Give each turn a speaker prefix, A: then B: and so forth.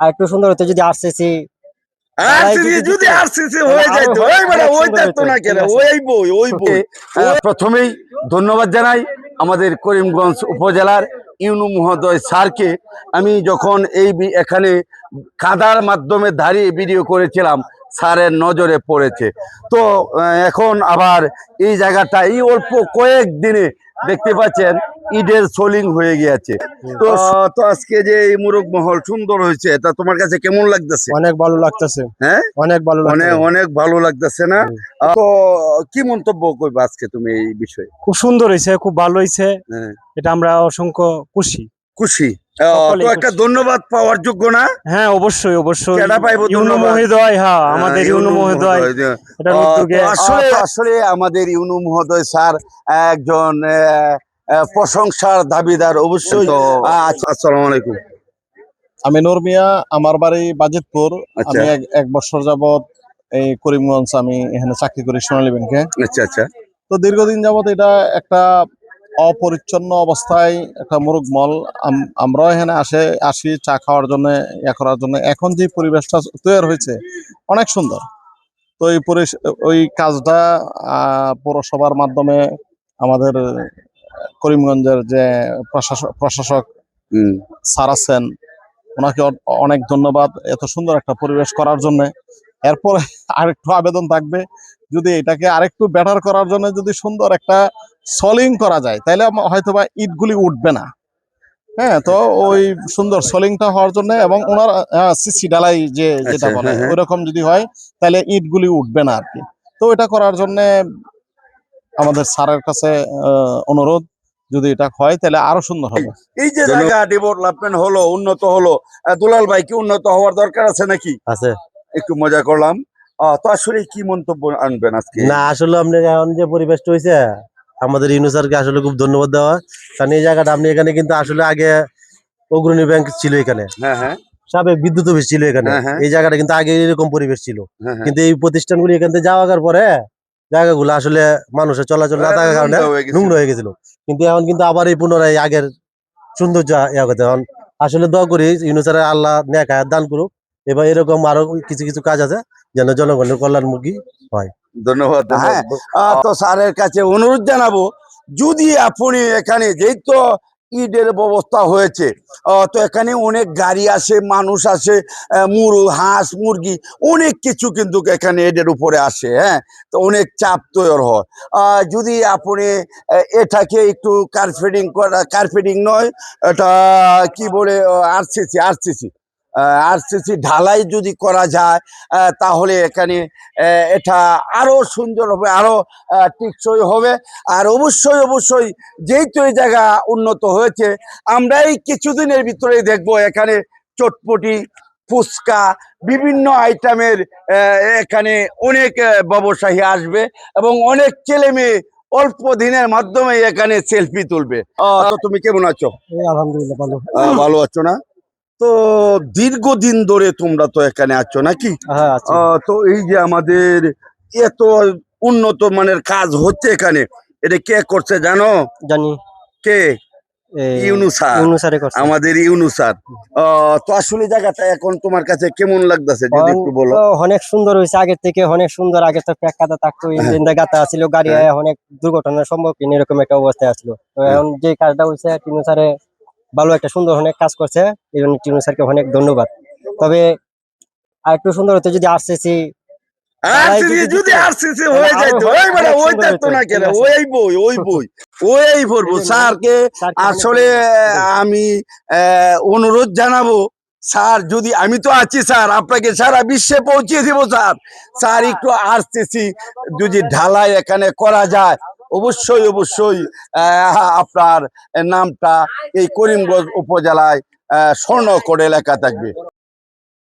A: আর একটু সুন্দর হতো যদি আরসিসি
B: যদি আরসিসি হয়ে যেত ওইটা তো না কেন ওই বই প্রথমেই ধন্যবাদ জানাই আমাদের করিমগঞ্জ উপজেলার ইউনু মহোদয় স্যারকে। আমি যখন এখানে কাদার মাধ্যমে দাঁড়িয়ে ভিডিও করেছিলাম, স্যারের নজরে পড়েছে। তো এখন আবার এই জায়গাটা এই অল্প কয়েক দিনে দেখতে পাচ্ছেন ঈদের সোলিং হয়ে গিয়েছে। তো আজকে যে এই মুরগ মহল সুন্দর হয়েছে, এটা তোমার কাছে কেমন লাগতেছে?
A: অনেক ভালো লাগতেছে।
B: হ্যাঁ,
A: অনেক ভালো লাগছে।
B: অনেক ভালো লাগতেছে না? তো কি মন্তব্য করবে আজকে তুমি এই বিষয়ে?
A: খুব সুন্দর হয়েছে, খুব ভালো হয়েছে। এটা আমরা অসংখ্য খুশি।
B: তো একটা ধন্যবাদ পাওয়ার যোগ্য না?
A: হ্যাঁ, অবশ্যই অবশ্যই।
B: ইউনু
A: মহোদয়, হ্যাঁ, আমাদের ইউনু মহোদয়
B: আসলে আমাদের ইউনু মহোদয় স্যার একজন প্রশংসার দাবিদার অবশ্যই। আসসালামু আলাইকুম।
C: আমি নূর মিয়া, আমার বাড়ি বাজিতপুর। আমি এক বছর যাবত এই করিমগঞ্জ আমি এখানে চাকরি করি সোনালী ব্যাংকে।
B: আচ্ছা।
C: তো দীর্ঘদিন যাবত এটা একটা অপরিচ্ছন্ন অবস্থায় একটা মুরগ মল। আমরাও এখানে আসি চা খাওয়ার জন্য, করার জন্য। এখন যে পরিবেশটা তৈরি হয়েছে অনেক সুন্দর। তো ওই কাজটা পৌরসভার মাধ্যমে আমাদের করিমগঞ্জের যে প্রশাসক স্যার আছেন, ওনাকে অনেক ধন্যবাদ এত সুন্দর একটা পরিবেশ করার জন্য। এরপরে আরেকটু আবেদন থাকবে, যদি এটাকে আরেকটু বেটার করার জন্য যদি সুন্দর একটা সলিং করা যায়, তাহলে হয়তোবা ইটগুলি উঠবে না। হ্যাঁ, তো ওই সুন্দর সলিংটা হওয়ার জন্য এবং ওনার সিসি ডালাই যেটা বলে ওইরকম যদি হয়, তাহলে ইটগুলি উঠবে না আর কি। তো এটা করার জন্য আমাদের স্যারের কাছে অনুরোধ, যদি এটা হয় তাহলে আরো সুন্দর হবে।
B: এই যে জায়গা ডেভেলপমেন্ট হলো, উন্নত হলো, দুলাল ভাই কি উন্নত হওয়ার দরকার আছে নাকি?
A: আছে।
B: একটু মজা করলাম। তো আসলে কি মন্তব্য আনবেন আজকে?
A: না, আসলে আপনি এখন যে পরিবেশটা হয়েছে, আমাদের ইউনু স্যারকে আসলে খুব ধন্যবাদ দেওয়া। কারণ এই জায়গাটা আপনি এখানে কিন্তু আসলে আগে অগ্রণী ব্যাংক ছিল এখানে, সাবেক বিদ্যুৎ অফিস ছিল এখানে। এই জায়গাটা কিন্তু আগে এরকম পরিবেশ ছিল, কিন্তু এই প্রতিষ্ঠানগুলি এখান থেকে যাওয়ার পরে জায়গাগুলো আসলে মানুষের চলাচল না থাকার কারণে নোংরা হয়ে গেছিল। কিন্তু এখন কিন্তু আবার এই পুনরায় আগের সৌন্দর্য এখন আসলে দোয়া করি ইউনু স্যারের আল্লাহ নেক হায়াত দান করুক। এবার এরকম আরো কিছু কাজ আছে যেন জনগণের কল্যাণমুখী হয়।
B: ধন্যবাদ। হ্যাঁ, তো স্যারের কাছে অনুরোধ জানাবো, যদি আপনি এখানে যেহেতু ঈদের ব্যবস্থা হয়েছে, তো এখানে অনেক গাড়ি আসে, মানুষ আসে, হাঁস মুরগি অনেক কিছু কিন্তু এখানে এদের উপরে আসে। হ্যাঁ, তো অনেক চাপ তৈরি হয়। যদি আপনি এটাকে একটু কার্পেটিং নয়, এটা কি বলে, আরসিসি ঢালাই যদি করা যায়, তাহলে এখানে এটা আরো সুন্দর হবে, আরো টেকসই হবে। আর অবশ্যই যেহেতু এই জায়গা উন্নত হয়েছে, আমরা এই কিছুদিনের ভিতরে দেখবো এখানে চটপটি, ফুচকা, বিভিন্ন আইটেমের এখানে অনেক ব্যবসায়ী আসবে এবং অনেক ছেলে মেয়ে অল্প দিনের মাধ্যমে এখানে সেলফি তুলবে। তো তুমি কেমন আছো?
A: আলহামদুলিল্লাহ ভালো।
B: ভালো আছো না? তো দীর্ঘদিন ধরে তোমরা তো এখানে আছো নাকি? তো এই যে আমাদের এত উন্নত মানের কাজ হচ্ছে এখানে, এটা কে করছে জানো?
A: জানি।
B: কে? ইউনু স্যার, আমাদের ইউনু স্যার। তো আসলে জায়গাটা এখন তোমার কাছে কেমন লাগতেছে যদি একটু বলো।
A: অনেক সুন্দর হয়েছে, আগের থেকে অনেক সুন্দর। আগে তো কাদা থাকতো, গাতা ছিল, গাড়ি অনেক দুর্ঘটনার সম্মুখীন এরকম একটা অবস্থায় আসলো। তো এখন যে কাজটা হয়েছে, টিনু স্যারে ভালো একটা সুন্দর অনেক কাজ করছে, এই জন্য টিনু স্যারকে অনেক ধন্যবাদ। তবে আর একটু সুন্দর হতো যদি আরসিসি
B: হয়ে যেত ওইটা তো না কেন ওই পড়বো। স্যারকে আসলে আমি অনুরোধ জানাবো, স্যার যদি, আমি তো আছি স্যার, আপনাকে সারা বিশ্বে পৌঁছিয়ে দিব স্যার। স্যার একটু আরসিসি যদি ঢালাই এখানে করা যায়, অবশ্যই আপনার নামটা এই করিমগঞ্জ উপজেলায় স্বর্ণকোটে লেখা থাকবে।